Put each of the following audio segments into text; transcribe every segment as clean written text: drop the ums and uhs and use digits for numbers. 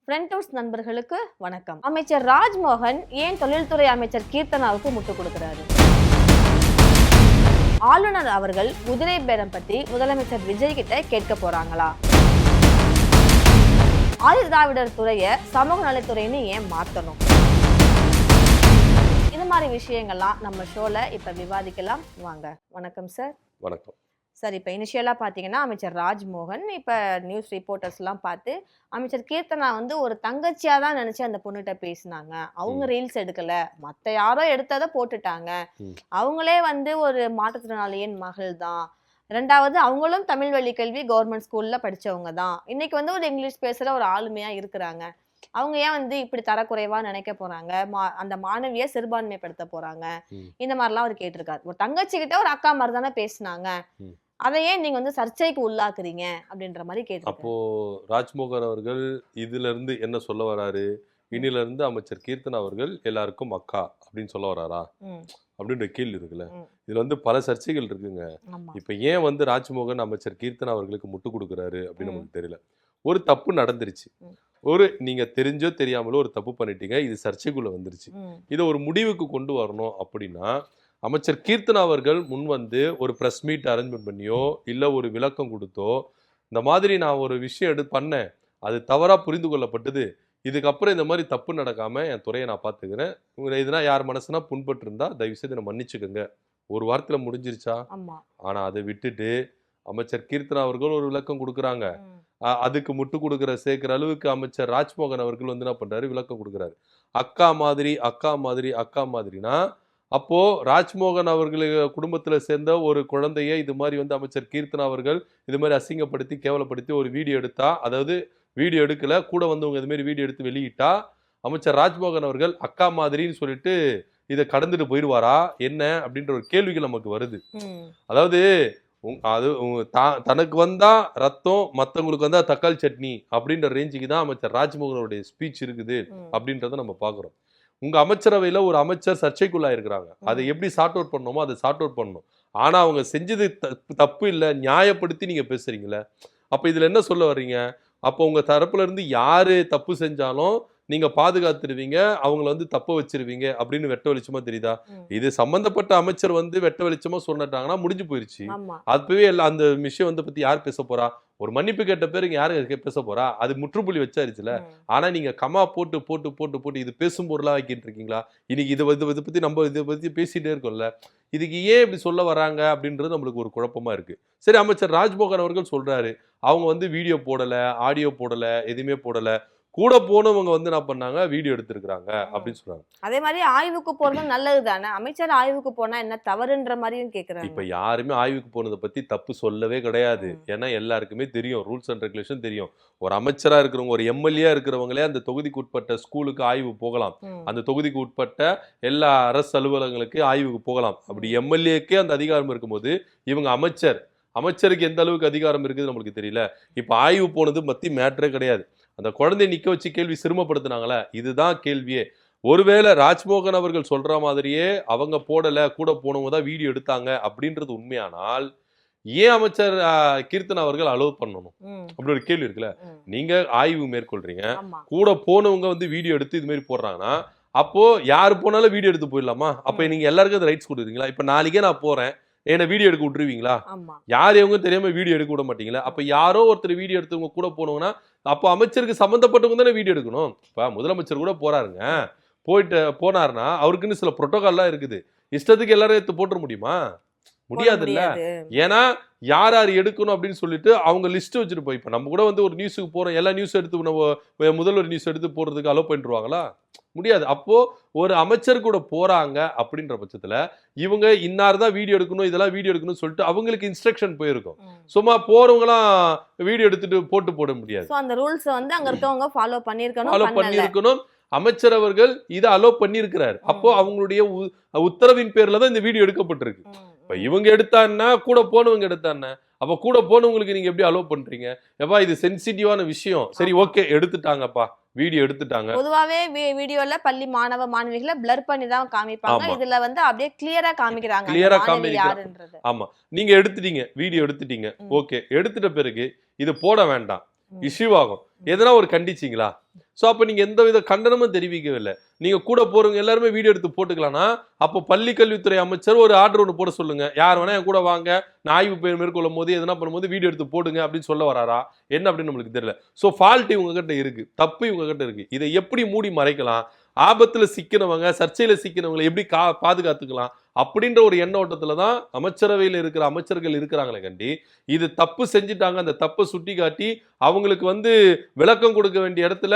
Front house நண்பர்களுக்கு வணக்கம். அமைச்சர் ராஜ்மோகன் ஏன் தொழில்துறை அமைச்சர் கீர்த்தனாவுக்கு முட்டு கொடுக்கிறாரு? ஆளுநர் அவர்கள் குதிரை பேரம் பற்றி முதலமைச்சர் விஜய் கிட்ட கேட்க போறாங்களா? ஆதிதிராவிடர் துறையை சமூக நலத்துறைன்னு ஏன் மாத்தணும்? இது மாதிரி விஷயங்கள்லாம் நம்ம ஷோல இப்ப விவாதிக்கலாம் வாங்க. வணக்கம் சார். வணக்கம் சார். இப்போ இனிஷியலாக பார்த்தீங்கன்னா அமைச்சர் ராஜ்மோகன் இப்போ நியூஸ் ரிப்போர்ட்டர்ஸ்லாம் பார்த்து அமைச்சர் கீர்த்தனா வந்து ஒரு தங்கச்சியாக தான் நினச்சி அந்த பொண்ணுகிட்ட பேசினாங்க. அவங்க ரீல்ஸ் எடுக்கலை, மற்ற யாரோ எடுத்ததை போட்டுட்டாங்க. அவங்களே வந்து ஒரு மாற்றுத்திறனாளியின் மகள் தான். ரெண்டாவது அவங்களும் தமிழ் வழி கல்வி கவர்மெண்ட் ஸ்கூலில் படித்தவங்க தான். இன்னைக்கு வந்து ஒரு இங்கிலீஷ் பேசுகிற ஒரு ஆளுமையாக இருக்கிறாங்க. அவங்க ஏன் வந்து இப்படி தரக்குறைவா நினைக்க போறாங்க, அந்த மாணவியை சிறுபான்மைப்படுத்த போறாங்க, இந்த மாதிரிலாம் அவர் கேட்டிருக்காரு. ஒரு தங்கச்சி கிட்ட ஒரு அக்கா மாதிரி தானே பேசினாங்க, அதையே நீங்க வந்து சர்ச்சைக்கு உள்ளாக்குறீங்க அப்படின்ற மாதிரி கேட்டு. அப்போ ராஜ்மோகன் அவர்கள் இதுல இருந்து என்ன சொல்ல வராரு? இனில இருந்து அமைச்சர் கீர்த்தனா அவர்கள் எல்லாருக்கும் அக்கா அப்படின்னு சொல்ல வராரா அப்படின்ற கேள்வி இருக்குல்ல. இதுல வந்து பல சர்ச்சைகள் இருக்குங்க. இப்ப ஏன் வந்து ராஜ்மோகன் அமைச்சர் கீர்த்தனா அவர்களுக்கு முட்டு கொடுக்குறாரு அப்படின்னு நமக்கு தெரியல. ஒரு தப்பு நடந்துருச்சு, நீங்க தெரிஞ்சோ தெரியாமலோ ஒரு தப்பு பண்ணிட்டீங்க, இது சர்ச்சைக்குள்ள வந்துருச்சு. இதை ஒரு முடிவுக்கு கொண்டு வரணும் அப்படின்னா அமைச்சர் கீர்த்தனா அவர்கள் முன் வந்து ஒரு ப்ரெஸ் மீட் அரேஞ்ச்மெண்ட் பண்ணியோ இல்லை ஒரு விளக்கம் கொடுத்தோ, இந்த மாதிரி நான் ஒரு விஷயம் பண்ணேன், அது தவறாக புரிந்து கொள்ளப்பட்டது, இதுக்கப்புறம் இந்த மாதிரி தப்பு நடக்காமல் என் துறையை நான் பார்த்துக்கிறேன், இதுனா யார் மனசுனா புண்பட்டு இருந்தா தயவுசெய்து என்னை மன்னிச்சுக்கோங்க, ஒரு வாரத்தில் முடிஞ்சிருச்சா? ஆனால் அதை விட்டுட்டு அமைச்சர் கீர்த்தனா அவர்கள் ஒரு விளக்கம் கொடுக்குறாங்க. அதுக்கு முட்டு கொடுக்குற சேர்க்கிற அளவுக்கு அமைச்சர் ராஜ்மோகன் அவர்கள் வந்து என்ன பண்றாரு, விளக்கம் கொடுக்குறாரு. அக்கா மாதிரி அக்கா மாதிரி அக்கா மாதிரினா அப்போ ராஜ்மோகன் அவர்கள் குடும்பத்துல சேர்ந்த ஒரு குழந்தைய இது மாதிரி வந்து அமைச்சர் கீர்த்தனா அவர்கள் இது மாதிரி அசிங்கப்படுத்தி கேவலப்படுத்தி ஒரு வீடியோ எடுத்தா, அதாவது வீடியோ எடுக்கல கூட வந்தவங்க இது மாதிரி வீடியோ எடுத்து வெளியிட்டா அமைச்சர் ராஜ்மோகன் அவர்கள் அக்கா மாதிரின்னு சொல்லிட்டு இதை கடந்துட்டு போயிடுவாரா என்ன அப்படின்ற ஒரு கேள்விகள் நமக்கு வருது. அதாவது அது தனக்கு வந்தா ரத்தம், மற்றவங்களுக்கு வந்தா தக்காளி சட்னி அப்படின்ற ரேஞ்சுக்கு தான் அமைச்சர் ராஜ்மோகனுடைய ஸ்பீச் இருக்குது அப்படின்றத நம்ம பாக்குறோம். உங்க அமைச்சரவையில ஒரு அமைச்சர் சர்ச்சைக்குள்ளா இருக்கிறாங்க, அதை எப்படி சார்ட் அவுட் பண்ணணுமோ அதை சார்ட் அவுட் பண்ணணும். ஆனா அவங்க செஞ்சது தப்பு இல்லை, நியாயப்படுத்தி நீங்க பேசுறீங்களே, அப்ப இதுல என்ன சொல்ல வர்றீங்க? அப்போ உங்க தரப்புல இருந்து யாரு தப்பு செஞ்சாலும் நீங்க பாதுகாத்துருவீங்க, அவங்கள வந்து தப்ப வச்சிருவீங்க அப்படின்னு வெட்ட வெளிச்சமா தெரியுதா? இது சம்பந்தப்பட்ட அமைச்சர் வந்து வெட்ட வெளிச்சமா சொன்னாங்கன்னா முடிஞ்சு போயிருச்சு. அப்பவே எல்லாம் அந்த விஷயம் வந்து பத்தி யார் பேச போறா? ஒரு மன்னிப்பு கேட்ட பேருக்கு யாரு பேச போறா? அது முற்றுப்புள்ளி வச்சாருச்சுல. ஆனா நீங்க கமா போட்டு போட்டு போட்டு போட்டு இது பேசும் பொருளா ஆக்கிட்டு இருக்கீங்களா? இன்னைக்கு இதை பத்தி நம்ம இதை பத்தி பேசிட்டே இருக்கோம்ல, இதுக்கு ஏன் இப்படி சொல்ல வராங்க அப்படின்றது நம்மளுக்கு ஒரு குழப்பமா இருக்கு. சரி, அமைச்சர் ராஜ்மோகன் அவர்கள் சொல்றாரு அவங்க வந்து வீடியோ போடல, ஆடியோ போடல, எதுவுமே போடல, கூட போனவங்க வந்து என்ன பண்ணாங்க, வீடியோ எடுத்திருக்காங்க அப்படின்னு சொல்றாங்க. அதே மாதிரி ஆய்வுக்கு போறது நல்லது தானே, அமைச்சர் ஆய்வுக்கு போனா என்ன தவறுன்ற மாதிரியும் கேக்குறாங்க. இப்ப யாருமே ஆய்வுக்கு போனதை பத்தி தப்பு சொல்லவே கிடையாது. ஏன்னா எல்லாருக்குமே தெரியும், ரூல்ஸ் அண்ட் ரெகுலேஷன் தெரியும். ஒரு அமைச்சரா இருக்கிறவங்க, ஒரு எம்எல்ஏ இருக்கிறவங்களே அந்த தொகுதிக்கு உட்பட்ட ஸ்கூலுக்கு ஆய்வு போகலாம், அந்த தொகுதிக்கு உட்பட்ட எல்லா அரசு அலுவலகங்களுக்கு ஆய்வுக்கு போகலாம். அப்படி எம்எல்ஏக்கே அந்த அதிகாரம் இருக்கும்போது இவங்க அமைச்சருக்கு எந்த அளவுக்கு அதிகாரம் இருக்குது நம்மளுக்கு தெரியல. இப்ப ஆய்வு போனது பத்தி மேட்டரே கிடையாது. அந்த குழந்தைய நிக்க வச்சு கேள்வி சிரமப்படுத்தினாங்களே, இதுதான் கேள்வியே. ஒருவேளை ராஜ்மோகன் அவர்கள் சொல்ற மாதிரியே அவங்க போடல, கூட போனவங்க தான் வீடியோ எடுத்தாங்க அப்படின்றது உண்மையானால் ஏன் அமைச்சர் கீர்த்தனா அவர்கள் அலோவ் பண்ணணும் அப்படி ஒரு கேள்வி இருக்குல்ல. நீங்க ஆய்வு மேற்கொள்றீங்க, கூட போனவங்க வந்து வீடியோ எடுத்து இது மாதிரி போடுறாங்கன்னா அப்போ யாரு போனாலும் வீடியோ எடுத்து போயிடலாமா? அப்ப நீங்க எல்லாருக்கும் அந்த ரைட்ஸ் கொடுக்குறீங்களா? இப்ப நாளைக்கே நான் போறேன், என்ன வீடியோ எடுக்க விட்டுருவீங்களா? யார் எவங்க தெரியாம வீடியோ எடுக்க விட மாட்டீங்களா? அப்ப யாரோ ஒருத்தர் வீடியோ எடுத்தவங்க கூட போனவங்கன்னா அப்போ அமைச்சருக்கு சம்பந்தப்பட்டவங்க தானே வீடியோ எடுக்கணும். இப்ப முதலமைச்சர் கூட போறாருங்க, போனாருன்னா அவருக்குன்னு சில புரோட்டோகால்லாம் இருக்குது. இஷ்டத்துக்கு எல்லாரும் எடுத்து போட்டுற முடியுமா? முடியாது இல்ல. ஏன்னா யார் யார் எடுக்கணும் அப்படின்னு சொல்லிட்டு அவங்க லிஸ்ட் வச்சுட்டு போய், இப்ப நம்ம கூட வந்து ஒரு நியூஸுக்கு போறோம், எல்லா நியூஸ் எடுத்து நம்ம முதல்வர் நியூஸ் எடுத்து போடுறதுக்கு அலோ பண்ணிடுவாங்களா? முடியாது. அப்போ ஒரு அமைச்சர் கூட போறாங்க அப்படின்ற பட்சத்துல இவங்க இன்னார் தான் வீடியோ எடுக்கணும், இதெல்லாம் வீடியோ எடுக்கணும்னு சொல்லிட்டு அவங்களுக்கு இன்ஸ்ட்ரக்ஷன் போயிருக்கும். சும்மா போறவங்க எல்லாம் வீடியோ எடுத்துட்டு போட முடியாது. அந்த ரூல்ஸ் வந்து அங்க இருக்கவங்க ஃபாலோ பண்ணிருக்கணும். அமைச்சர் அவர்கள் இதை அலோ பண்ணியிருக்கிறார். அப்போ அவங்களுடைய உத்தரவின் பேர்ல தான் இந்த வீடியோ எடுக்கப்பட்டிருக்கு. இப்ப இவங்க எடுத்தான்னா கூட போனவங்க எடுத்தான்னா அப்ப கூட போனவங்களுக்கு நீங்க எப்படி அலோ பண்றீங்க? எப்பா இது சென்சிட்டிவான விஷயம், சரி ஓகே எடுத்துட்டாங்கப்பா, வீடியோ எடுத்துட்டாங்க. பொதுவாவே வீடியோல பள்ளி மாணவ மாணவிகளை பிளர் பண்ணி தான் காமிப்பாங்க. இதுல வந்து அப்படியே கிளியரா காமிக்கிறாங்க. ஆமா, நீங்க எடுத்துட்டீங்க, வீடியோ எடுத்துட்டீங்க, ஓகே, எடுத்துட்ட பிறகு இது போட வேண்டாம், இஷ்யூ ஆகும். எதனா ஒரு கண்டிச்சிங்களா? ஸோ அப்போ நீங்க எந்த வித கண்டனமும் தெரிவிக்கவில்லை. நீங்க கூட போறவங்க எல்லாருமே வீடியோ எடுத்து போட்டுக்கலாம்னா, அப்போ பள்ளி கல்வித்துறை அமைச்சர் ஒரு ஆர்டர் ஒன்று போட சொல்லுங்க. யார் வேணா என் கூட வாங்க, நான் ஆய்வு மேற்கொள்ளும் போது எதனா பண்ணும்போது வீடியோ எடுத்து போடுங்க அப்படின்னு சொல்ல வராரா என்ன அப்படின்னு நம்மளுக்கு தெரியல. ஸோ ஃபால்ட் இவங்க கிட்ட இருக்கு, தப்பு இவங்க கிட்ட இருக்கு. இதை எப்படி மூடி மறைக்கலாம், ஆபத்துல சிக்கினவங்க, சர்ச்சையில சிக்கினவங்களை எப்படி பாதுகாத்துக்கலாம் அப்படின்ற ஒரு எண்ண ஓட்டத்துல தான் அமைச்சரவையில் இருக்கிற அமைச்சர்கள் இருக்கிறாங்களே கண்டி, இது தப்பு செஞ்சுட்டாங்க, அந்த தப்பை சுட்டி காட்டி அவங்களுக்கு வந்து விளக்கம் கொடுக்க வேண்டிய இடத்துல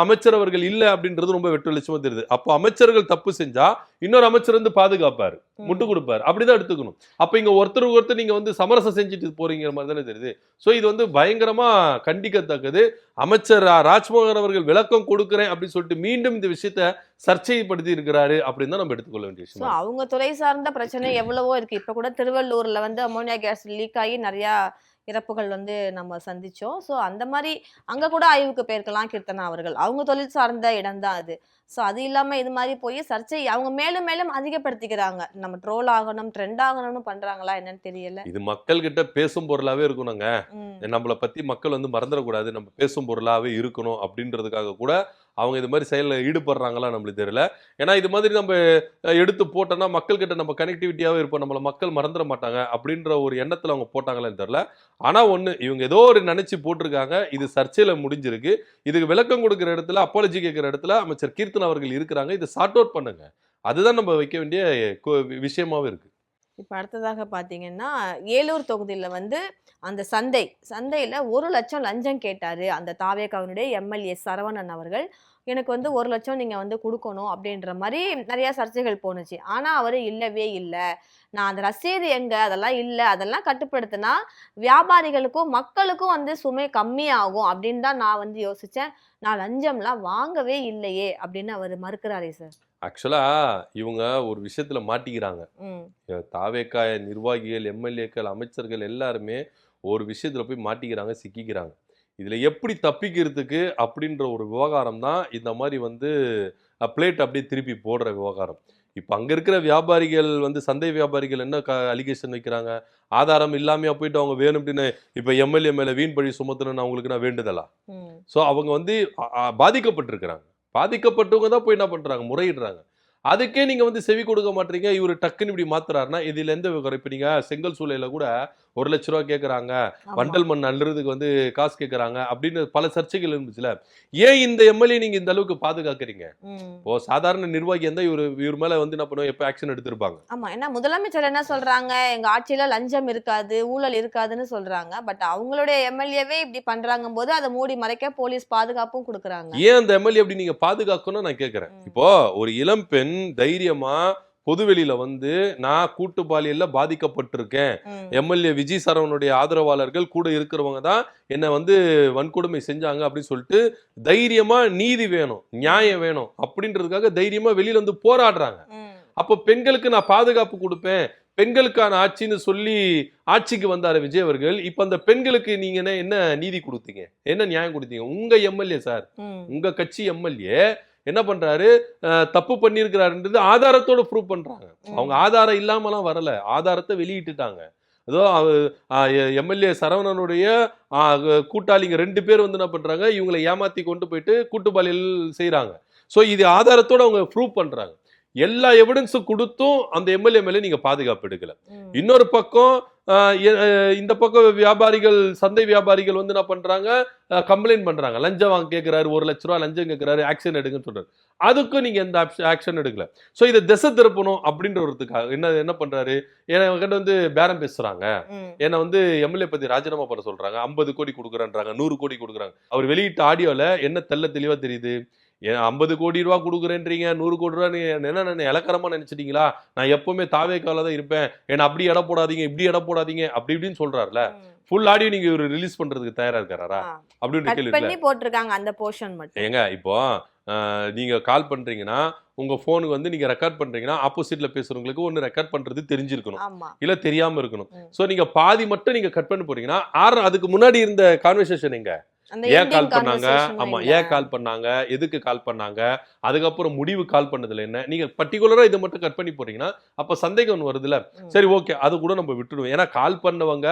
அமைச்சர் அவர்கள் இல்லை அப்படின்றது ரொம்ப வெட்டு வெளிச்சமா தெரியுது. அப்போ அமைச்சர்கள் தப்பு செஞ்சா இன்னொரு அமைச்சர் வந்து பாதுகாப்பாரு, முட்டு கொடுப்பாரு, அப்படிதான் எடுத்துக்கணும். அப்ப இங்க ஒருத்தருக்கு ஒருத்தர் நீங்க வந்து சமரசம் செஞ்சுட்டு போறீங்கிற மாதிரி தானே தெரியுது. சோ இது வந்து பயங்கரமா கண்டிக்கத்தக்கது. அமைச்சர் ராஜ்மோகன் அவர்கள் விளக்கம் கொடுக்கிறேன் அப்படின்னு சொல்லிட்டு மீண்டும் இந்த விஷயத்த சர்ச்சைப்படுத்தி இருக்கிறாரு அப்படின்னு தான் நம்ம எடுத்துக்கொள்ள வேண்டிய விஷயம். அவங்க துறை சார்ந்த பிரச்சனை எவ்வளவோ இருக்கு. இப்ப கூட திருவள்ளூர்ல வந்து அமோனியா கேஸ் லீக் ஆகி நிறைய இறப்புகள் வந்து நம்ம சந்திச்சோம். ஸோ அந்த மாதிரி அங்க கூட ஆய்வுக்கு போயிருக்கலாம் கீர்த்தனா அவர்கள். அவங்க தொழில் சார்ந்த இடம் தான் அது. ஸோ அது இல்லாம இது மாதிரி போய் சர்ச்சை அவங்க மேலும் மேலும் அதிகப்படுத்திக்கிறாங்க. நம்ம ட்ரோல் ஆகணும், ட்ரெண்ட் ஆகணும்னு பண்றாங்களா என்னன்னு தெரியல. இது மக்கள் கிட்ட பேசும் பொருளாவே இருக்கணுங்க. நம்மளை பத்தி மக்கள் வந்து மறந்துடக்கூடாது, நம்ம பேசும் பொருளாவே இருக்கணும் அப்படின்றதுக்காக கூட அவங்க இது மாதிரி செயலில் ஈடுபடுறாங்களா நம்மளுக்கு தெரியல. ஏன்னா இது மாதிரி நம்ம எடுத்து போட்டோம்னா மக்கள் கிட்ட நம்ம கனெக்டிவிட்டியாவே இருப்போம், நம்மளை மக்கள் மறந்துட மாட்டாங்க அப்படின்ற ஒரு எண்ணத்துல அவங்க போட்டாங்களான்னு தெரியல. ஆனா ஒண்ணு, இவங்க ஏதோ ஒரு நினைச்சு போட்டிருக்காங்க, இது சர்ச்சையில முடிஞ்சிருக்கு. இதுக்கு விளக்கம் கொடுக்கிற இடத்துல, அப்பாலஜி கேட்கிற இடத்துல அமைச்சர் கீர்த்தனா அவர்கள் இருக்கிறாங்க. இதை சார்ட் அவுட் பண்ணுங்க. அதுதான் நம்ம வைக்க வேண்டிய விஷயமாவே இருக்கு. இப்ப அடுத்ததாக பாத்தீங்கன்னா, ஏலூர் தொகுதியில வந்து அந்த சந்தையில 1,00,000 லஞ்சம் கேட்டாரு. அந்த தாவேகாவினுடைய எம்எல்ஏ சரவணன் அவர்கள். எனக்கு வந்து 1,00,000 நீங்க வந்து குடுக்கணும் அப்படின்ற மாரி நெறைய சர்ச்சைகள் போணுச்சு. ஆனா அவரு இல்லவே இல்ல. நான் அந்த ரசீது எங்க? அதெல்லாம் இல்ல. அதெல்லாம் கட்டுப்படுத்துனா வியாபாரிகளுக்கும், மக்களுக்கும் வந்து சுமை கம்மியாகும் அப்படின்னு தான் நான் வந்து யோசிச்சேன். நான் லஞ்சம்லாம் வாங்கவே இல்லையே அப்படின்னு அவரு மறுக்கிறாரே சார். ஆக்சுவலா இவங்க ஒரு விஷயத்துல மாட்டிக்கிறாங்க. ம். தாவேக்கா நிர்வாகிகள், எம்எல்ஏக்கள், அமைச்சர்கள் எல்லாருமே ஒரு விஷயத்துல போய் மாட்டிக்கிறாங்க, சிக்கிக்கிறாங்க. இதுல எப்படி தப்பிக்கிறதுக்கு அப்படின்ற ஒரு விவகாரம் தான் இந்த மாதிரி வந்து பிளேட் அப்படியே திருப்பி போடுற விவகாரம். இப்ப அங்க இருக்கிற வியாபாரிகள் வந்து சந்தை வியாபாரிகள் என்ன அலிகேஷன் வைக்கிறாங்க, ஆதாரம் இல்லாமையா போயிட்டு அவங்க வேணும் அப்படின்னு இப்ப எம்எல்ஏ மேல வீண் பழி சுமத்தணும்னு அவங்களுக்கு நான் வேண்டுதலா? சோ அவங்க வந்து பாதிக்கப்பட்டிருக்கிறாங்க. பாதிக்கப்பட்டவங்க தான் போய் என்ன பண்றாங்க, முறையிடுறாங்க. அதுக்கே நீங்க வந்து செவி கொடுக்க மாட்டீங்க. இவரு டக்குன்னு இப்படி மாத்துறாருன்னா இதுல எந்த விவகாரம்? இப்ப நீங்க செங்கல் சூளையில கூட 1,00,000 ரூபாய் கேட்கறாங்க, ஆமா. வண்டல் மண் அள்ளுறதுக்கு வந்து காசு கேட்கறாங்க அப்படின்னு பல சர்ச்சைகள் இருந்துச்சுல. ஏன் இந்த எம்எல்ஏ நீங்க இந்த அளவுக்கு பாதுகாக்கிறீங்க? ஓ சாதாரண நிர்வாகி இருந்தா இவர் மேல வந்து என்ன பண்ணுவோம், எப்ப ஆக்ஷன் எடுத்திருப்பாங்க. ஆமா. ஏன்னா முதலமைச்சர் என்ன சொல்றாங்க, எங்க ஆட்சியில லஞ்சம் இருக்காது, ஊழல் இருக்காதுன்னு சொல்றாங்க. பட் அவங்களுடைய எம்எல்ஏவே இப்படி பண்றாங்கம்போது அத மூடி மறைக்க போலீஸ் பாதுகாப்பும் குடுக்குறாங்க. ஏன் அந்த எம்எல்ஏ அப்படி நீங்க பாதுகாக்கணும்னு நான் கேட்கிறேன். இப்போ ஒரு இளம் பெண் தைரியமா பொதுவெளியில வந்து நான் கூட்டு பாலியல்ல பாதிக்கப்பட்டிருக்கேன், எம்எல்ஏ விஜய் சரவணுடைய ஆதரவாளர்கள் கூட இருக்கிறவங்க தான் என்ன வந்து வன்கொடுமை செஞ்சாங்க அப்படின்னு சொல்லிட்டு தைரியமா நீதி வேணும், நியாயம் வேணும் அப்படின்றதுக்காக தைரியமா வெளியில வந்து போராடுறாங்க. அப்போ பெண்களுக்கு நான் பாதுகாப்பு கொடுப்பேன், பெண்களுக்கான ஆட்சின்னு சொல்லி ஆட்சிக்கு வந்தாரு விஜய் அவர்கள். இப்ப அந்த பெண்களுக்கு நீங்க என்ன நீதி கொடுத்தீங்க, என்ன நியாயம் கொடுத்தீங்க? உங்க எம்எல்ஏ சார், உங்க கட்சி எம்எல்ஏ என்ன பண்றாரு, தப்பு பண்ணியிருக்கிறாருன்றது ஆதாரத்தோட ப்ரூவ் பண்றாங்க. அவங்க ஆதாரம் இல்லாமலாம் வரல, ஆதாரத்தை வெளியிட்டுட்டாங்க. அதோ எம்எல்ஏ சரவணனுடைய கூட்டாளிங்க 2 பேர் வந்து என்ன பண்றாங்க, இவங்களை ஏமாத்தி கொண்டு போயிட்டு கூட்டுப்பாலியல் செய்யறாங்க. சோ இது ஆதாரத்தோட அவங்க ப்ரூவ் பண்றாங்க. எல்லா எவிடன்ஸும் கொடுத்தும் அந்த எம்எல்ஏ மேல நீங்க பாதுகாப்பு எடுக்கல. இன்னொரு பக்கம் இந்த பக்கம் வியாபாரிகள், சந்தை வியாபாரிகள் வந்து என்ன பண்றாங்க, கம்ப்ளைண்ட் பண்றாங்க, லஞ்சம் வாங்க கேட்கிறாரு, 1,00,000 ரூபாய் லஞ்சம் கேட்கிறாரு, ஆக்ஷன் எடுங்கன்னு சொல்றாரு. அதுக்கும் நீங்க எந்த ஆக்ஷன் எடுக்கல. சோ இதை திசை திருப்பணும் அப்படின்றதுக்காக என்ன பண்றாரு, என்கிட்ட வந்து பேரம் பேசுறாங்க, என்ன வந்து எம்எல்ஏ பத்தி ராஜினாமா பண்ண சொல்றாங்க, 50 கோடி கொடுக்குறேன்றாங்க, 100 கோடி கொடுக்குறாங்க. அவர் வெளியிட்ட ஆடியோல என்ன தெளிவா தெரியுது, 50 கோடி ரூபா கொடுக்குறேன்றீங்க, 100 கோடி ரூபா என்ன இலக்கரமா நினைச்சிட்டீங்களா, நான் எப்பவுமே தாவேக்கால தான் இருப்பேன், என்ன அப்படி எடை போடாதீங்க, இப்படி எடை போடாதீங்க அப்படி இப்படின்னு சொல்றாருல. ஃபுல் ஆடியோ நீங்க ஒரு ரிலீஸ் பண்றதுக்கு தயாரா இருக்காரா அப்படின்னு கேள்வி பண்ணி போட்டுருக்காங்க அந்த போர்ஷன் மட்டும். ஏங்க இப்போ நீங்க கால் பண்றீங்கன்னா உங்க போனுக்கு வந்து நீங்க ரெக்கார்ட் பண்றீங்கன்னா ஆப்போசிட்ல பேசுறவங்களுக்கு ஒன்னு ரெக்கார்ட் பண்றது தெரிஞ்சிருக்கணும், இல்ல தெரியாம இருக்கணும். சோ நீங்க பாதி மட்டும் நீங்க கட் பண்ணி போறீங்கன்னா அதுக்கு முன்னாடி இருந்த கான்வர்சேஷன் எங்க, ஏன் கால் பண்ணாங்க, ஆமா ஏன் கால் பண்ணாங்க, எதுக்கு கால் பண்ணாங்க, அதுக்கப்புறம் முடிவு கால் பண்ணதுல என்ன, நீங்க பர்டிகுலரா இதை மட்டும் கட் பண்ணி போறீங்கன்னா அப்ப சந்தேகம் வருதுல. சரி ஓகே, அது கூட நம்ம விட்டுடுவோம். ஏன்னா கால் பண்ணவங்க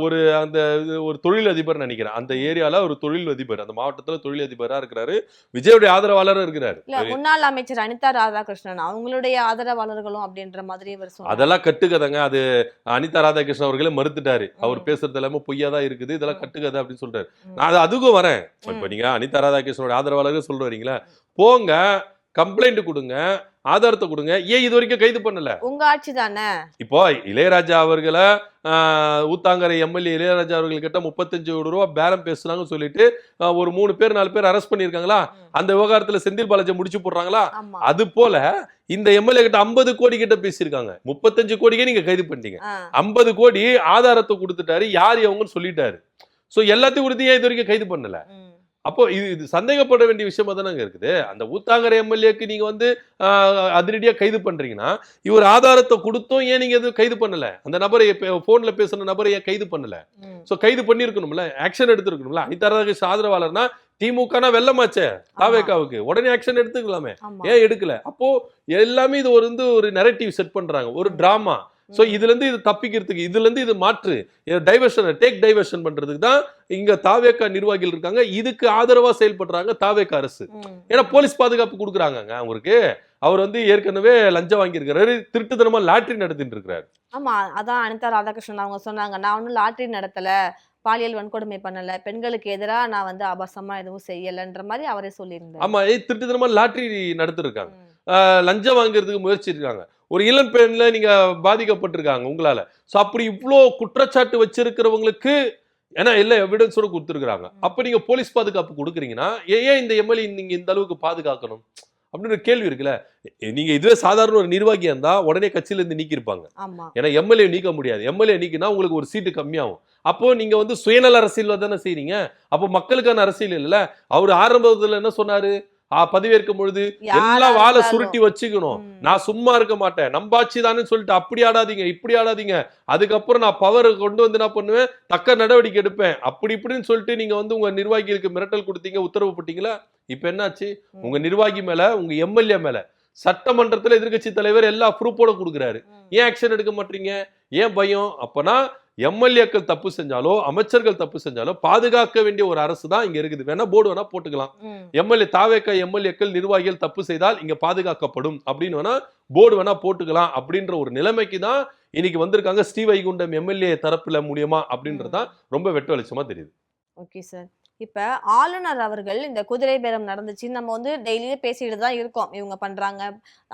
ஒரு அந்த ஒரு தொழிலதிபர் நினைக்கிறேன், அந்த ஏரியால ஒரு தொழிலதிபர், அந்த மாவட்டத்துல தொழிலதிபரா இருக்கிறாரு, விஜயோடைய ஆதரவாளரும் இருக்கிறாரு. இல்ல முன்னாள் அமைச்சர் அனிதா ராதாகிருஷ்ணன் அவங்களுடைய ஆதரவாளர்களும் அப்படின்ற மாதிரி இவர் சொன்னார். அதெல்லாம் கட்டுக்கதைங்க. அது அனிதா ராதாகிருஷ்ணன் அவர்களே மறுத்துட்டாரு. அவர் பேசுறது எல்லாமே பொய்யா தான் இருக்குது, இதெல்லாம் கட்டுக்கதை அப்படின்னு சொல்றாரு. நான் அதுக்கும் வரேன். இப்ப நீங்க அனிதா ராதாகிருஷ்ணனோட ஆதரவாளர்கள் சொல்ல வரீங்களா, போங்க கம்ப்ளைண்ட் கொடுங்க, ஆதாரத்தை கொடுங்க. ஏன் இது வரைக்கும் கைது பண்ணல? உங்க ஆட்சி தானே. இப்போ இளையராஜா அவர்களை ஊத்தாங்கரை எம்எல்ஏ இளையராஜா அவர்கள் கிட்ட 35 கோடி ரூபாய் பேரம் பேசுனாங்கன்னு சொல்லிட்டு ஒரு 3 பேர் 4 பேர் அரெஸ்ட் பண்ணிருக்காங்களா? அந்த விவகாரத்துல செந்தில் பாலாஜி முடிச்சு போடுறாங்களா? அது போல இந்த எம்எல்ஏ கிட்ட 50 கோடி கிட்ட பேசியிருக்காங்க. 35 கோடிக்கே நீங்க கைது பண்ணிட்டீங்க. 50 கோடி ஆதாரத்தை கொடுத்துட்டாரு, யார் அவங்கன்னு சொல்லிட்டாரு. சோ எல்லாத்தையும் கொடுத்து ஏன் இது வரைக்கும் கைது பண்ணல? அப்போ இது சந்தேகப்பட வேண்டிய விஷயமா தானே இருக்குது. அந்த ஊத்தாங்கரை எம்எல்ஏக்கு நீங்க வந்து அதிரடியா கைது பண்றீங்கன்னா, இவர் ஆதாரத்தை கொடுத்தும் ஏன் நீங்க எதுவும் கைது பண்ணல? அந்த நபரை போன்ல பேசுன நபரை ஏன் கைது பண்ணல? சோ கைது பண்ணிருக்கணும்ல, ஆக்ஷன் எடுத்திருக்கணும்ல. அனிதா ராதாகிருஷ்ணன் ஆதரவாளர்னா திமுகனா வெள்ளமாச்சே தாவேகாவுக்கு, உடனே ஆக்ஷன் எடுத்துக்கலாமே, ஏன் எடுக்கல? அப்போ எல்லாமே இது ஒரு நரேட்டிவ் செட் பண்றாங்க, ஒரு டிராமா. சோ இதுல இருந்து இது தப்பிக்கிறதுக்கு, இதுல இருந்து இது மாற்று டேக் டைவர்ஷன் பண்றதுக்கு தான் இங்க தாவேகா நிர்வாகிகள் இருக்காங்க. இதுக்கு ஆதரவா செயல்படுறாங்க தாவேகா அரசு. ஏன்னா போலீஸ் பாதுகாப்பு கொடுக்குறாங்க அவருக்கு. அவர் வந்து ஏற்கனவே லஞ்சம் வாங்கியிருக்கிறாரு, திருட்டுத்தனமா லாட்டரி நடத்திட்டு இருக்கிறாரு. ஆமா, அதான் அனிதா ராதாகிருஷ்ணன் அவங்க சொன்னாங்க, நான் ஒன்னும் லாட்டரி நடத்தல, பாலியல் வன்கொடுமை பண்ணல, பெண்களுக்கு எதிராக நான் வந்து அபசமா எதுவும் செய்யலன்ற மாதிரி அவரே சொல்லியிருந்தார். ஆமா, திருட்டுத்தனமா லாட்டரி நடத்திருக்காங்க, லஞ்சம் வாங்குறதுக்கு முயற்சி இருக்காங்க. ஒரு இளம் பெண்ல நீங்க பாதிக்கப்பட்டிருக்காங்க உங்களால. சோ அப்படி இவ்வளோ குற்றச்சாட்டு வச்சிருக்கிறவங்களுக்கு ஏன்னா எல்லா எவிடன்ஸோட கொடுத்துருக்காங்க. அப்ப நீங்க போலீஸ் பாதுகாப்பு கொடுக்குறீங்கன்னா ஏன் இந்த எம்எல்ஏ நீங்க இந்த அளவுக்கு பாதுகாக்கணும் அப்படின்னு ஒரு கேள்வி இருக்குல்ல. நீங்க இதுவே சாதாரண ஒரு நிர்வாகியா இருந்தா உடனே கட்சியில இருந்து நீக்கிருப்பாங்க. ஏன்னா எம்எல்ஏ நீக்க முடியாது. எம்எல்ஏ நீக்கினா உங்களுக்கு ஒரு சீட்டு கம்மியாகும். அப்போ நீங்க வந்து சுயநல அரசியல் தானே செய்றீங்க. அப்போ மக்களுக்கான அரசியல் இல்ல. அவர் ஆரம்பத்துல என்ன சொன்னாரு, பதவியேற்கும் பொழுது எல்லாம் வாழை சுருட்டி வச்சுக்கணும், நான் சும்மா இருக்க மாட்டேன், நம்பாட்சி தானே சொல்லிட்டு அப்படி ஆடாதீங்க இப்படி ஆடாதீங்க, அதுக்கப்புறம் நான் பவர் கொண்டு வந்து என்ன பண்ணுவேன், தக்க நடவடிக்கை எடுப்பேன், அப்படி இப்படின்னு சொல்லிட்டு நீங்க வந்து உங்க நிர்வாகிகளுக்கு மிரட்டல் கொடுத்தீங்க, உத்தரவு போட்டீங்களா? இப்ப என்னாச்சு? உங்க நிர்வாகி மேல, உங்க எம்எல்ஏ மேல சட்டமன்றத்துல எதிர்கட்சி தலைவர் எல்லா ப்ரூஃபோட கொடுக்குறாரு. ஏன் ஆக்ஷன் எடுக்க மாட்டீங்க? ஏன் பயம்? அப்பனா எம்எல்ஏக்கள் தப்பு செஞ்சாலோ அமைச்சர்கள் தப்பு செஞ்சாலோ பாதுகாக்க வேண்டிய ஒரு அரசு தான் இங்க இருக்குது. வேணா போர்டு வேணா போட்டுக்கலாம், எம்எல்ஏ தாவேகா எம்எல்ஏக்கள் நிர்வாகிகள் தப்பு செய்தால் இங்க பாதுகாக்கப்படும் அப்படின்னு வேணா போர்டு வேணா போட்டுக்கலாம் அப்படின்ற ஒரு நிலைமைக்கு தான் இன்னைக்கு வந்திருக்காங்க ஸ்ரீவைகுண்டம் எம்எல்ஏ தரப்புல மூலியமா அப்படின்றதான் ரொம்ப வெட்ட வெளிச்சமா தெரியுது. ஓகே சார், இப்ப ஆளுநர் அவர்கள் இந்த குதிரை பேரம் நடந்துச்சு, நம்ம வந்து டெய்லியே பேசிட்டு தான் இருக்கோம், இவங்க பண்றாங்க,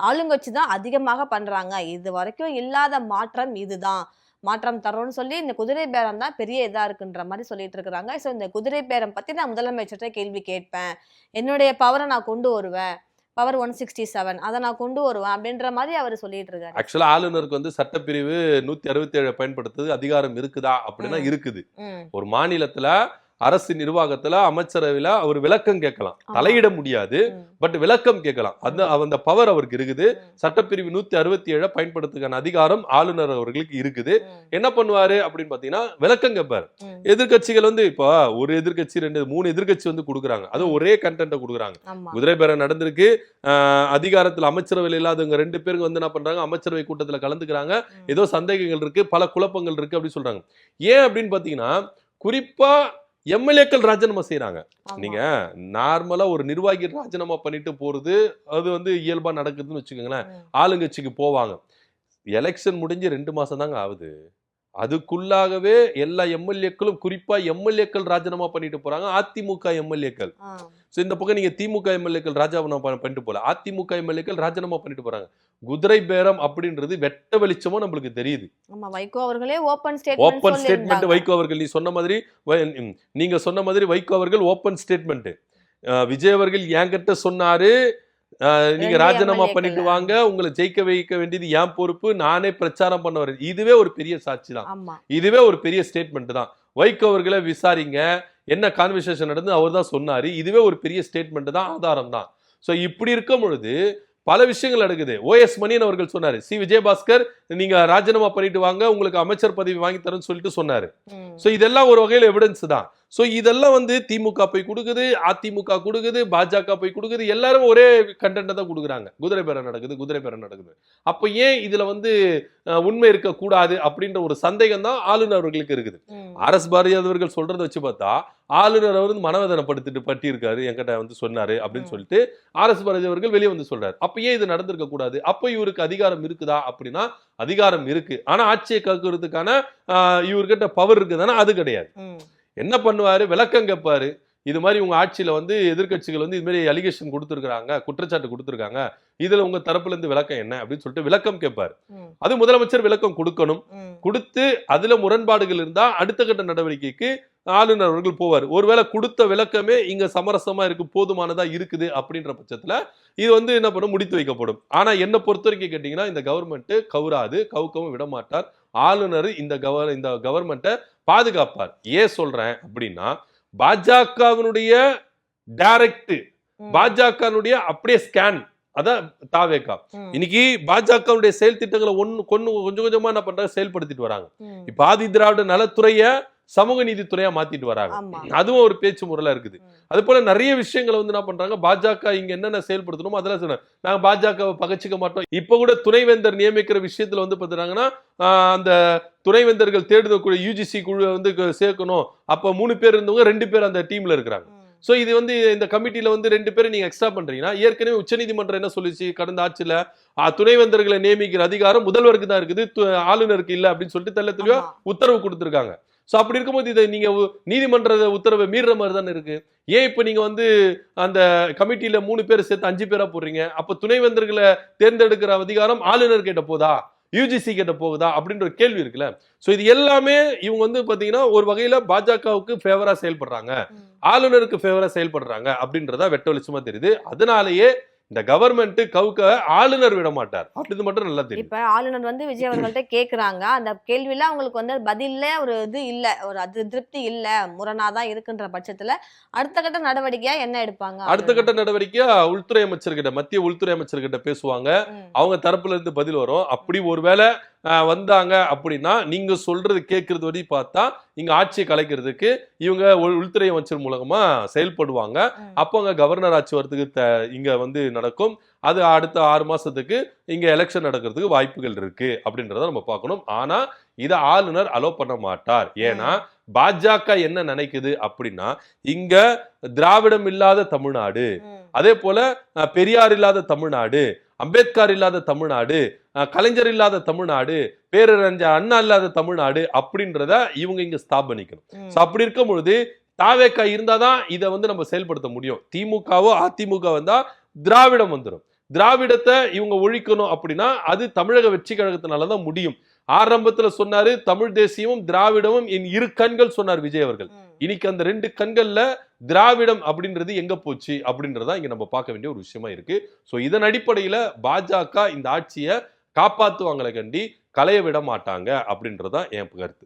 ஆளுங்கட்சி தான் அதிகமாக பண்றாங்க, இது வரைக்கும் இல்லாத மாற்றம் இதுதான், மாற்றம் தரோம்னு சொல்லி இந்த குதிரை பேரம் தான் பெரிய இதா இருக்குன்ற மாதிரி சொல்லிட்டு இருக்கிறாங்க. ஸோ இந்த குதிரை பேரம் பத்தி நான் முதலமைச்சர்கிட்ட கேள்வி கேட்பேன், என்னுடைய பவரை நான் கொண்டு வருவேன், பவர் 167 அதை நான் கொண்டு வருவேன் அப்படின்ற மாதிரி அவர் சொல்லிட்டு இருக்காரு. ஆக்சுவலா ஆளுநருக்கு வந்து சட்டப்பிரிவு 167 பயன்படுத்துறது அதிகாரம் இருக்குதா அப்படின்னா இருக்குது. ஒரு மாநிலத்துல அரசு நிர்வாகத்துல அமைச்சரவையில அவர் விளக்கம் கேட்கலாம், தலையிட முடியாது, பட் விளக்கம் கேட்கலாம். அந்த பவர் அவருக்கு இருக்குது. சட்டப்பிரிவு 167 பயன்படுத்துக்கான அதிகாரம் ஆளுநர் அவர்களுக்கு இருக்குது. என்ன பண்ணுவாரு அப்படின்னு பாத்தீங்கன்னா விளக்கம் கேட்பாரு. எதிர்கட்சிகள் வந்து இப்போ ஒரு எதிர்கட்சி 2 3 எதிர்கட்சி வந்து கொடுக்குறாங்க, அது ஒரே கண்டென்ட் கொடுக்குறாங்க. குதிரை பேரம் நடந்திருக்கு, அதிகாரத்துல அமைச்சரவையில் இல்லாதவங்க 2 பேருக்கு வந்து என்ன பண்றாங்க, அமைச்சரவை கூட்டத்துல கலந்துக்கிறாங்க, ஏதோ சந்தேகங்கள் இருக்கு, பல குழப்பங்கள் இருக்கு அப்படின்னு சொல்றாங்க. ஏன் அப்படின்னு பாத்தீங்கன்னா குறிப்பா எம்எல்ஏக்கள் ராஜினாமா செய்யறாங்க. நீங்க நார்மலா ஒரு நிர்வாகி ராஜினாமா பண்ணிட்டு போறது அது வந்து இயல்பா நடக்குதுன்னு வச்சுக்கோங்களேன். ஆளுங்கட்சிக்கு போவாங்க, எலெக்ஷன் முடிஞ்சு 2 மாசம் தாங்க ஆகுது, அதுக்குள்ளாகவே எல்லா எம்எல்ஏக்களும் குறிப்பா எம்எல்ஏக்கள் ராஜினாமா பண்ணிட்டு போறாங்க. அதிமுக எம்எல்ஏக்கள், இந்த பக்கம் நீங்க திமுக எம்எல்ஏக்கள் ராஜினாமா பண்ணிட்டு போல, அதிமுக எம்எல்ஏக்கள் ராஜினாமா பண்ணிட்டு போறாங்க. குதிரை பேரம் அப்படின்றது வெட்ட வெளிச்சமா நம்மளுக்கு தெரியுது. வைகோ அவர்களே ஓபன் ஸ்டேட்மெண்ட் வைகோ அவர்கள் நீங்க சொன்ன மாதிரி வைகோ அவர்கள் ஓபன் ஸ்டேட்மெண்ட். விஜய் அவர்கள் என்கிட்ட சொன்னாரு, நீங்க ராஜினாமா பண்ணிட்டு வாங்க, உங்களை ஜெயிக்க வைக்க வேண்டியது என் பொறுப்பு, நானே பிரச்சாரம் பண்ண வரேன். இதுவே ஒரு பெரிய சாட்சி தான், இதுவே ஒரு பெரிய ஸ்டேட்மெண்ட் தான். வைகோ அவர்களை விசாரிங்க, என்ன கான்வர்சேஷன் நடந்து அவர் தான் சொன்னாரு, இதுவே ஒரு பெரிய ஸ்டேட்மெண்ட் தான், ஆதாரம் தான். சோ இப்படி இருக்கும் பொழுது பல விஷயங்கள் நடக்குது. ஓஎஸ் மணியன் அவர்கள் சொன்னாரு, சி விஜயபாஸ்கர் நீங்க ராஜினாமா பண்ணிட்டு வாங்க, உங்களுக்கு அமைச்சர் பதவி வாங்கி தரேன்னு சொல்லிட்டு சொன்னாரு. சோ இதெல்லாம் ஒரு வகையில் எவிடன்ஸ் தான். சோ இதெல்லாம் வந்து திமுக போய் கொடுக்குது, அதிமுக கொடுக்குது, பாஜக போய் கொடுக்குது, எல்லாரும் ஒரே கண்டென்ட் தான் கொடுக்குறாங்க. குதிரை பேரம் நடக்குது, குதிரை பேரம் நடக்குது. அப்ப ஏன் இதுல வந்து உண்மை இருக்க கூடாது அப்படின்ற ஒரு சந்தேகம் தான் ஆளுநர் அவர்களுக்கு இருக்குது. ஆர்.எஸ். பாரதி அவர்கள் சொல்றதை வச்சு பார்த்தா ஆளுநர் அவர் மனவேதனைப்படுத்திட்டு பட்டி இருக்காரு, என்கிட்ட வந்து சொன்னாரு அப்படின்னு சொல்லிட்டு ஆர்.எஸ். பாரதி அவர்கள் வெளியே வந்து சொல்றாரு. அப்ப ஏன் இது நடந்திருக்க கூடாது? அப்ப இவருக்கு அதிகாரம் இருக்குதா அப்படின்னா அதிகாரம் இருக்கு. ஆனா ஆட்சியை கக்குறதுக்கான இவர்கிட்ட பவர் இருக்குதானா? அது கிடையாது. என்ன பண்ணுவாரு? விளக்கம் கேட்பாரு. இது மாதிரி உங்க ஆட்சியில வந்து எதிர்க்கட்சிகள் வந்து இது மாதிரி அலிகேஷன் கொடுத்துருக்காங்க, குற்றச்சாட்டு கொடுத்துருக்காங்க, இதுல உங்க தரப்புல இருந்து விளக்கம் என்ன அப்படின்னு சொல்லிட்டு விளக்கம் கேட்பாரு. அது முதலமைச்சர் விளக்கம் கொடுக்கணும். கொடுத்து அதுல முரண்பாடுகள் இருந்தா அடுத்த கட்ட நடவடிக்கைக்கு ஆளுநர் அவர்கள் போவார். ஒருவேளை கொடுத்த விளக்கமே இங்க சமரசமா இருக்கு, போதுமானதா இருக்குது அப்படின்ற பட்சத்துல இது வந்து என்ன பண்ணும், முடித்து வைக்கப்படும். ஆனா என்ன பொறுத்த வரைக்கும் கேட்டீங்கன்னா இந்த கவர்மெண்ட் கவுராது, கவுக்கவும் விட மாட்டார். ஆளுநர் இந்த கவர்மெண்ட்டை பாதுகாப்பார். ஏன் சொல்றேன் அப்படின்னா பாஜகவினுடைய டைரக்ட், பாஜகனுடைய அப்படியே ஸ்கேன் அதான் தாவேகா. இன்னைக்கு பாஜகவுடைய செயல் திட்டங்களை கொஞ்சம் கொஞ்சமா என்ன பண்றாங்க, செயல்படுத்திட்டு வராங்க. இப்ப ஆதி திராவிட நலத்துறைய சமூக நீதித்துறையா மாத்திட்டு வராங்க. அதுவும் ஒரு பேச்சு முறையில இருக்குது. அது போல நிறைய விஷயங்களை வந்து என்ன பண்றாங்க, பாஜக இங்க என்னென்ன செயல்படுத்தணுமோ அதெல்லாம் சொன்ன நாங்க பாஜக பகச்சிக்க மாட்டோம். இப்ப கூட துணைவேந்தர் நியமிக்கிற விஷயத்துல வந்து பாத்துறாங்கன்னா அந்த துணைவேந்தர்கள் தேடுதல் யூஜிசி குழு வந்து சேர்க்கணும். அப்ப 3 பேர் இருந்தவங்க 2 பேர் அந்த டீம்ல இருக்கிறாங்க. சோ இது வந்து இந்த கமிட்டில வந்து 2 பேரை நீங்க எக்ஸ்ட்ரா பண்றீங்கன்னா, ஏற்கனவே உச்சநீதிமன்றம் என்ன சொல்லிச்சு கடந்த ஆட்சியில, துணைவேந்தர்களை நியமிக்கிற அதிகாரம் முதல்வருக்கு தான் இருக்குது, ஆளுநருக்கு இல்ல அப்படின்னு சொல்லிட்டு தெள்ள தெளிவா உத்தரவு கொடுத்திருக்காங்க. சோ அப்படி இருக்கும்போது இதை நீங்க நீதிமன்ற உத்தரவை மீறுற மாதிரி தானே இருக்கு. ஏன் இப்ப நீங்க வந்து அந்த கமிட்டியில 3 பேர் சேர்த்து 5 பேரா போடுறீங்க? அப்ப துணைவேந்தர்களை தேர்ந்தெடுக்கிற அதிகாரம் ஆளுநர் கிட்ட போதா, யூஜிசி கிட்ட போகுதா அப்படின்ற கேள்வி இருக்குல்ல. சோ இது எல்லாமே இவங்க வந்து பாத்தீங்கன்னா ஒரு வகையில பாஜகவுக்கு ஃபேவரா செயல்படுறாங்க, ஆளுநருக்கு ஃபேவரா செயல்படுறாங்க அப்படின்றதா வெட்ட வெளிச்சமா தெரியுது. அதனாலேயே இந்த கவர்மெண்ட் கவுக்க ஆளுநர் விட மாட்டார் அப்படின்னு மட்டும் நல்லா தெரியும். இப்ப ஆளுநர் வந்து விஜய் அவர்கள்ட்ட கேக்குறாங்க, அந்த கேள்வியில அவங்களுக்கு வந்து பதில்ல ஒரு இது இல்ல, ஒரு திருப்தி இல்ல, முரணாதான் இருக்குன்ற பட்சத்துல அடுத்த கட்ட நடவடிக்கையா என்ன எடுப்பாங்க? அடுத்த கட்ட நடவடிக்கையா உள்துறை அமைச்சர்கிட்ட, மத்திய உள்துறை அமைச்சர்கிட்ட பேசுவாங்க. அவங்க தரப்புல இருந்து பதில் வரும். அப்படி ஒருவேளை வந்தாங்க அப்படின்னா நீங்க சொல்றது கேட்கறது வரை பார்த்தா இங்க ஆட்சியை கலைக்கிறதுக்கு இவங்க உள்துறை அமைச்சர் மூலமா செயல்படுவாங்க. அப்போ அங்க கவர்னர் ஆட்சி வரதுக்கு இங்க வந்து நடக்கும். அது அடுத்த 6 மாசத்துக்கு இங்க எலெக்ஷன் நடக்கிறதுக்கு வாய்ப்புகள் இருக்கு அப்படின்றத நம்ம பார்க்கணும். ஆனா இதை ஆளுநர் அலோ பண்ண மாட்டார். ஏன்னா பாஜக என்ன நினைக்குது அப்படின்னா இங்க திராவிடம் இல்லாத தமிழ்நாடு, அதே போல பெரியார் இல்லாத தமிழ்நாடு, அம்பேத்கர் இல்லாத தமிழ்நாடு, கலைஞர் இல்லாத தமிழ்நாடு, பேரறிஞர் அண்ணா இல்லாத தமிழ்நாடு அப்படின்றத இவங்க இங்க ஸ்தாபனிக்கணும். அப்படி இருக்கும் பொழுது தாவேகா இருந்தாதான் இதை வந்து நம்ம செயல்படுத்த முடியும். திமுகவோ அதிமுக வந்தா திராவிடம் வந்துடும். திராவிடத்தை இவங்க ஒழிக்கணும் அப்படின்னா அது தமிழக வெற்றி கழகத்தினாலதான் முடியும். ஆரம்பத்துல சொன்னாரு தமிழ் தேசியமும் திராவிடமும் என் 2 கண்கள் சொன்னார் விஜய் அவர்கள். இன்னைக்கு அந்த 2 கண்கள்ல திராவிடம் அப்படின்றது எங்க போச்சு அப்படின்றதா இங்க நம்ம பார்க்க வேண்டிய ஒரு விஷயமா இருக்கு. சோ இதன் அடிப்படையில பாஜக இந்த ஆட்சியை காப்பாத்துவாங்களே கண்டி களைய விட மாட்டாங்க அப்படின்றதா என் கருத்து.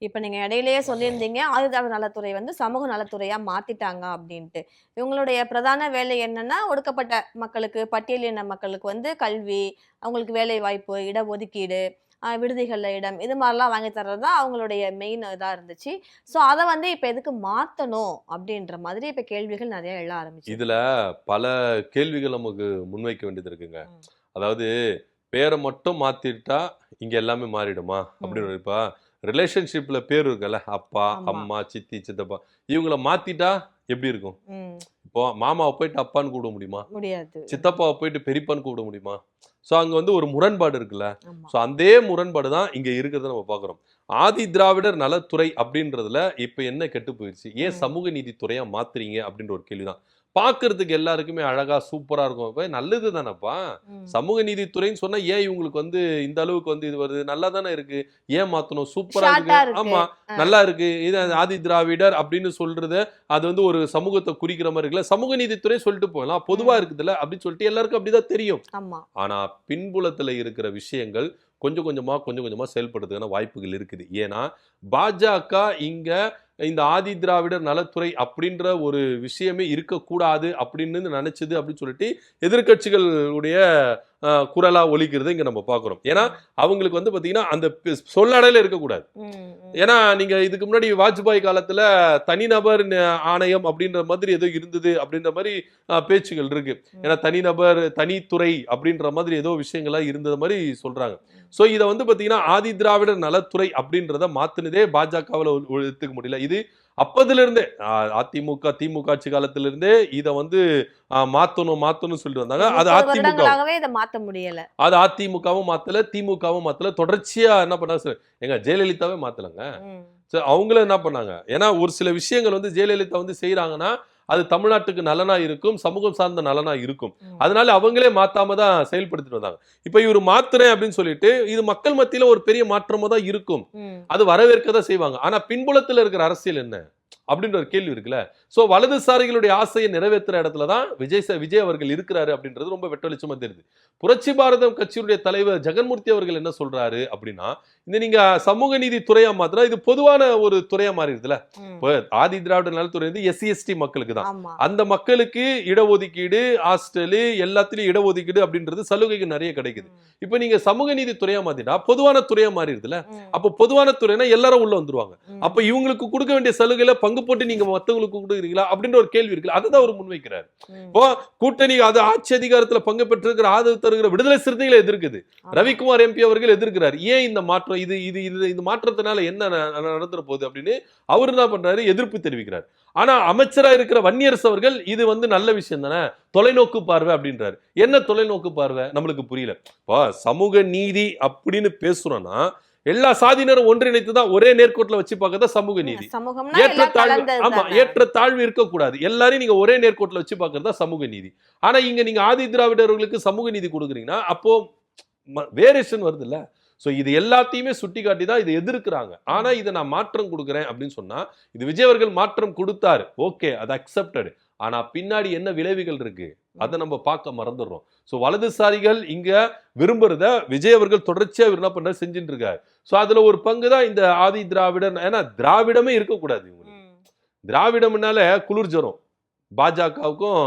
இப்ப நீங்க இடையிலேயே சொல்லியிருந்தீங்க ஆதிதிராவிட நலத்துறை வந்து சமூக நலத்துறையா மாத்திட்டாங்க அப்படின்ட்டு. இவங்களுடைய பிரதான வேலை என்னன்னா ஒடுக்கப்பட்ட மக்களுக்கு, பட்டியலின மக்களுக்கு வந்து கல்வி, அவங்களுக்கு வேலை வாய்ப்பு, இடஒதுக்கீடு, விடுதிகள்ல இடம், இது மாதிரிலாம் வாங்கி தர்றது தான் அவங்களுடைய மெயின் இதா இருந்துச்சு. ஸோ அதை வந்து இப்ப எதுக்கு மாத்தணும் அப்படின்ற மாதிரி இப்ப கேள்விகள் நிறைய எழ ஆரம்பிச்சு. இதுல பல கேள்விகள் நமக்கு முன்வைக்க வேண்டியது இருக்குங்க. அதாவது பேரை மட்டும் மாத்திட்டா இங்க எல்லாமே மாறிடுமா அப்படின்னு. இப்ப ரிலேஷன்ஷிப்ல பேர் இருக்குல்ல, அப்பா அம்மா சித்தி சித்தப்பா, இவங்களை மாத்திட்டா எப்படி இருக்கும்? இப்போ மாமாவை போயிட்டு அப்பான்னு கூப்பிட முடியுமா? முடியாது. சித்தப்பாவை போயிட்டு பெரியப்பான்னு கூப்பிட முடியுமா? சோ அங்க வந்து ஒரு முரண்பாடு இருக்குல்ல. சோ அதே முரண்பாடு தான் இங்க இருக்கிறத நம்ம பாக்குறோம். ஆதி திராவிடர் நலத்துறை அப்படின்றதுல இப்ப என்ன கெட்டு போயிடுச்சு, ஏன் சமூக நீதித்துறையா மாத்துறீங்க அப்படின்ற ஒரு கேள்விதான். பாக்குறதுக்கு எல்லாருக்குமே அழகா சூப்பரா இருக்கும், நல்லது தானப்பா. சமூக நீதித்துறைன்னு சொன்னா ஏன் இவங்களுக்கு வந்து இந்த அளவுக்கு வந்து இது வருது, நல்லா தானே இருக்கு, ஏன் மாத்தணும், சூப்பரா இருக்கு, ஆமா நல்லா இருக்கு, இது ஆதி திராவிடர் அப்படின்னு சொல்றது அது வந்து ஒரு சமூகத்தை குறிக்கிற மாதிரி இருக்குல்ல. சமூக நீதித்துறை சொல்லிட்டு போகலாம், பொதுவா இருக்குதுல்ல அப்படின்னு சொல்லிட்டு எல்லாருக்கும் அப்படிதான் தெரியும். ஆனா பின்புலத்துல இருக்கிற விஷயங்கள் கொஞ்சம் கொஞ்சமா செயல்படுறதுக்கான வாய்ப்புகள் இருக்குது. ஏன்னா பாஜக இங்க இந்த ஆதி திராவிடர் நலத்துறை அப்படின்ற ஒரு விஷயமே இருக்கக்கூடாது அப்படின்னு நினைச்சது அப்படின்னு சொல்லிட்டு எதிர்க்கட்சிகளுடைய குரலா ஒலிக்கிறத இங்க நம்ம பாக்குறோம். ஏன்னா அவங்களுக்கு வந்து பாத்தீங்கன்னா அந்த சொல்லடையில இருக்கக்கூடாது. ஏன்னா நீங்க இதுக்கு முன்னாடி வாஜ்பாய் காலத்துல தனிநபர் ஆணையம் அப்படின்ற மாதிரி ஏதோ இருந்தது அப்படின்ற மாதிரி பேச்சுகள் இருக்கு. ஏன்னா தனிநபர் தனித்துறை அப்படின்ற மாதிரி ஏதோ விஷயங்களா இருந்தது மாதிரி சொல்றாங்க. சோ இத வந்து பாத்தீங்கன்னா ஆதி திராவிடர் நலத்துறை அப்படின்றத மாத்துனதே பாஜகவுல எடுத்துக்க முடியல. இது அப்பதுல இருந்தே அதிமுக திமுக ஆட்சி காலத்துல இருந்தே இத வந்து மாத்தணும் சொல்லிட்டு வந்தாங்க. அது வருடங்களாகவே இதை மாத்த முடியல. அது அதிமுகவும் மாத்தல, திமுகவும் மாத்தல. தொடர்ச்சியா என்ன பண்ணாங்க, எங்க ஜெயலலிதாவே மாத்தலங்க. அவங்களும் என்ன பண்ணாங்க, ஏன்னா ஒரு சில விஷயங்கள் வந்து ஜெயலலிதா வந்து செய்யறாங்கன்னா அது தமிழ்நாட்டுக்கு நலனா இருக்கும், சமூகம் சார்ந்த நலனா இருக்கும். அதனால அவங்களே மாத்தாம தான் செயல்படுத்திட்டு வந்தாங்க. இப்ப இவரு மாத்துறேன் அப்படின்னு சொல்லிட்டு இது மக்கள் மத்தியில ஒரு பெரிய மாற்றமா தான் இருக்கும். அது வரவேற்க தான் செய்வாங்க. ஆனா பின்புலத்துல இருக்கிற அரசியல் என்ன அப்படின்ற ஒரு கேள்வி இருக்குல்ல. சோ வலதுசாரிகளுடைய ஆசையை நிறைவேற்றுற இடத்துல தான் விஜய் அவர்கள் இருக்கிறாரு அப்படின்றது ரொம்ப வெட்டவெளிச்சமா தெரியுது. புரட்சி பாரதம் கட்சியுடைய தலைவர் ஜெகன்மூர்த்தி அவர்கள் என்ன சொல்றாரு அப்படின்னா, இந்த நீங்க சமூக நீதி துறையா மாத்தினா இது பொதுவான ஒரு துறையா மாறிடுதுல. இப்போ ஆதி திராவிட நலத்துறை வந்து SC/ST மக்களுக்கு தான். அந்த மக்களுக்கு இடஒதுக்கீடு, ஹாஸ்டல் எல்லாத்துலயும் இடஒதுக்கீடு அப்படின்றது சலுகைக்கு நிறைய கிடைக்குது. இப்ப நீங்க சமூக நீதி துறையா மாத்தினா பொதுவான துறையா மாறிடுதுல. அப்ப பொதுவான துறைனா எல்லாரும் உள்ள வந்துருவாங்க. அப்ப இவங்களுக்கு கொடுக்க வேண்டிய சலுகையில பங்கு போட்டு நீங்க மத்தவங்களுக்கு கொடுக்குறீங்களா அப்படின்ற ஒரு கேள்வி இருக்கு. அதுதான் அவர் முன்வைக்கிறார். இப்போ கூட்டணி அது ஆட்சி அதிகாரத்துல பங்கு பெற்றிருக்கிற ஆதரவு தருகிற விடுதலை சிறுத்தைகளை எதிர்க்குது. ரவிக்குமார் MP அவர்கள் எதிர்க்கிறார். ஏன் இந்த மாற்றம், இது மாற்றத்தினால என்ன நடந்துற போகுது அப்படின்னு அவர் என்ன பண்றாரு, எதிர்ப்பு தெரிவிக்கிறார். ஆனா அமைச்சரா இருக்கிற வன்னியரசு அவர்கள் இது வந்து நல்ல விஷயம் தானே, தொலைநோக்கு பார்வை அப்படின்றாரு. என்ன தொலைநோக்கு பார்வை நம்மளுக்கு புரியல. இப்போ சமூக நீதி அப்படின்னு பேசுறோம்னா எல்லா சாதியினரும் ஒன்றிணைத்து தான் ஒரே நேர்கோட்டில் வச்சு பார்க்கறத சமூக நீதி. ஏற்றத்தாழ்வு இருக்கக்கூடாது. எல்லாரையும் நீங்க ஒரே நேர்கோட்டில் வச்சு பார்க்கறதா சமூக நீதி. ஆனா இங்க நீங்க ஆதி திராவிடர்களுக்கு சமூக நீதி கொடுக்குறீங்கன்னா அப்போ வேரியேஷன் வருது இல்ல. சோ இது எல்லாத்தையுமே சுட்டி காட்டி தான் இதை எதிர்க்கிறாங்க. ஆனா இதை நான் மாற்றம் கொடுக்குறேன் அப்படின்னு சொன்னா இது விஜய் அவர்கள் மாற்றம் கொடுத்தாரு, ஓகே, அது அக்செப்டட். ஆனா பின்னாடி என்ன விளைவுகள் இருக்கு அதை நம்ம பார்க்க மறந்துடுறோம். சோ வலதுசாரிகள் இங்க விரும்புறத விஜய் அவர்கள் தொடர்ச்சியா என்ன பண்ற செஞ்சுட்டு இருக்காரு. சோ அதுல ஒரு பங்கு தான் இந்த ஆதி திராவிடன். ஏன்னா திராவிடமே இருக்கக்கூடாது. திராவிடம்னால குளிர் ஜுரம், பாஜகவுக்கும்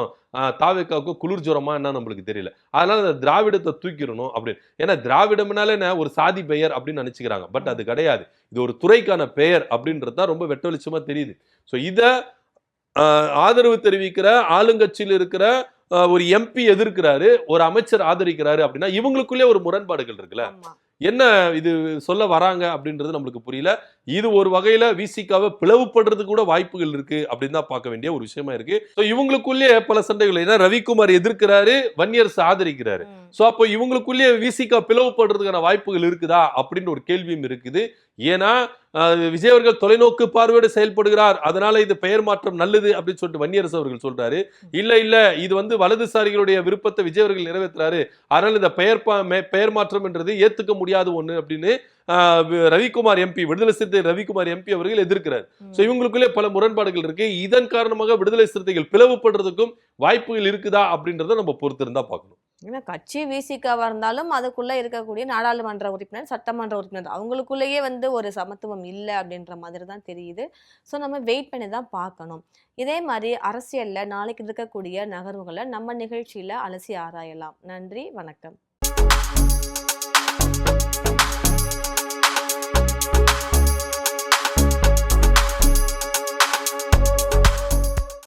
தாவேக்காவுக்கும் குளிர் ஜுரமா என்ன நம்மளுக்கு தெரியல. அதனால அந்த திராவிடத்தை தூக்கிடணும் அப்படின்னு. ஏன்னா திராவிடம்னால என்ன ஒரு சாதி பெயர் அப்படின்னு நினைச்சுக்கிறாங்க. பட் அது கிடையாது. இது ஒரு துறைக்கான பெயர் அப்படின்றது தான் ரொம்ப வெட்ட வெளிச்சமா தெரியுது. சோ இத ஆதரவு தெரிவிக்கிற ஆளுங்கட்சியில் இருக்கிற ஒரு MP எதிர்க்கிறாரு, ஒரு அமைச்சர் ஆதரிக்கிறாரு அப்படின்னா இவங்களுக்குள்ளே ஒரு முரண்பாடுகள் இருக்குல்ல. என்ன இது சொல்ல வராங்க அப்படின்றது நம்மளுக்கு புரியல. இது ஒரு வகையில விசிகாவை பிளவுபடுறதுக்கு கூட வாய்ப்புகள் இருக்கு அப்படின்னு தான் பார்க்க வேண்டிய ஒரு விஷயமா இருக்கு. சோ இவங்களுக்குள்ளே பல சண்டைகள். ஏன்னா ரவிக்குமார் எதிர்க்கிறாரு, வன்னியரசு ஆதரிக்கிறாரு. சோ அப்போ இவங்களுக்குள்ளே விசிகா பிளவுபடுறதுக்கான வாய்ப்புகள் இருக்குதா அப்படின்னு ஒரு கேள்வியும் இருக்குது. ஏன்னா விஜய் அவர்கள் தொலைநோக்கு பார்வையோடு செயல்படுகிறார், அதனால இது பெயர் மாற்றம் நல்லது அப்படின்னு சொல்லிட்டு வன்னியரசு அவர்கள் சொல்றாரு. இல்ல இது வந்து வலதுசாரிகளுடைய விருப்பத்தை விஜய் அவர்கள் நிறைவேற்றுறாரு, அதனால இந்த பெயர் மாற்றம் என்றது ஏத்துக்க முடியாத ஒண்ணு அப்படின்னு ரவிக்குமார் MP, விடுதலை சிறுத்தை ரவிக்குமார் MP அவர்கள் எதிர்க்கிறார். சோ இவங்களுக்குள்ளே பல முரண்பாடுகள் இருக்கு. இதன் காரணமாக விடுதலை சிறுத்தைகள் பிளவுபடுறதுக்கும் வாய்ப்புகள் இருக்குதா அப்படின்றத நம்ம பொறுத்திருந்தா பார்க்கணும். ஏன்னா கட்சி விசிகாவா இருந்தாலும் அதுக்குள்ள இருக்கக்கூடிய நாடாளுமன்ற உறுப்பினர், சட்டமன்ற உறுப்பினர் அவங்களுக்குள்ளேயே வந்து ஒரு சமத்துவம் இல்லை அப்படின்ற மாதிரி தான் தெரியுது. ஸோ நம்ம வெயிட் பண்ணி தான் பார்க்கணும். இதே மாதிரி அரசியல்ல நாளைக்கு இருக்கக்கூடிய நகர்வுகளை நம்ம நிகழ்ச்சியில அலசி ஆராயலாம். நன்றி, வணக்கம்.